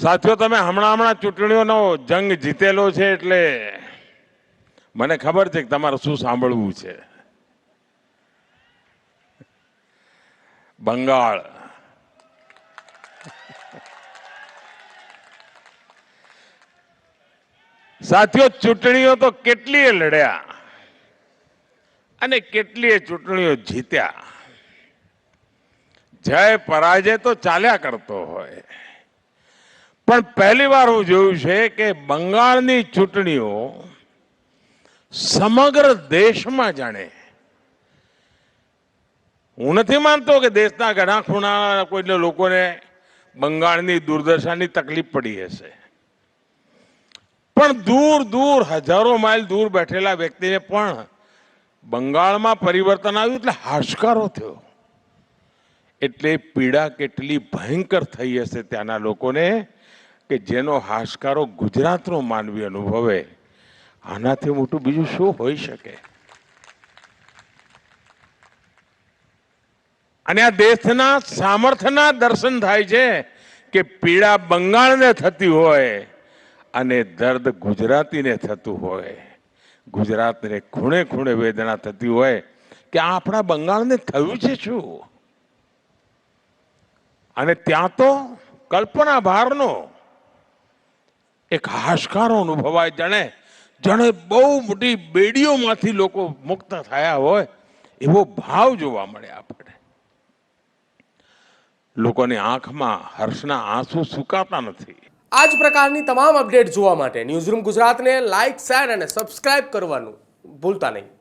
સાથીઓ, તમે હમણાં ચૂંટણીઓનો જંગ જીતેલો છે એટલે મને ખબર છે કે તમારે શું સાંભળવું છે. બંગાળ, સાથીઓ, ચૂંટણીઓ તો કેટલીય લડ્યા અને કેટલીય ચૂંટણીઓ જીત્યા. જય પરાજય તો ચાલ્યા કરતો હોય, પણ પહેલી વાર હું જોયું છે કે બંગાળની ચૂંટણીઓ સમગ્ર દેશમાં જાણે, હું નથી માનતો કે દેશના ઘણા ખૂણા કોઈને લોકોને બંગાળની દુર્દશાની તકલીફ પડી હશે, પણ દૂર દૂર હજારો માઇલ દૂર બેઠેલા વ્યક્તિને પણ બંગાળમાં પરિવર્તન આવ્યું એટલે હાશકારો થયો. એટલે પીડા કેટલી ભયંકર થઈ હશે ત્યાંના લોકોને કે જેનો હાશકારો ગુજરાતનો માનવી અનુભવે. આનાથી મોટું બીજું શું હોઈ શકે? અને આ દેશના સામર્થ્યના દર્શન થાય છે કે પીડા બંગાળને થતી હોય અને દર્દ ગુજરાતીને થતું હોય, ગુજરાતને ખૂણે ખૂણે વેદના થતી હોય કે આપણા બંગાળને થયું છે શું? અને ત્યાં તો કલ્પના બહારનો એક હાશકારો અનુભવાય, જાણે બહુ મોટી બેડીઓમાંથી લોકો મુક્ત થયા હોય એવો ભાવ જોવા મળે. આપણે લોકોની આંખમાં હર્ષના આંસુ સુકાતા નથી. આ જ પ્રકારની તમામ અપડેટ જોવા માટે ન્યૂઝરૂમ ગુજરાતને લાઇક, શેર અને સબસ્ક્રાઇબ કરવાનું ભૂલતા નહીં.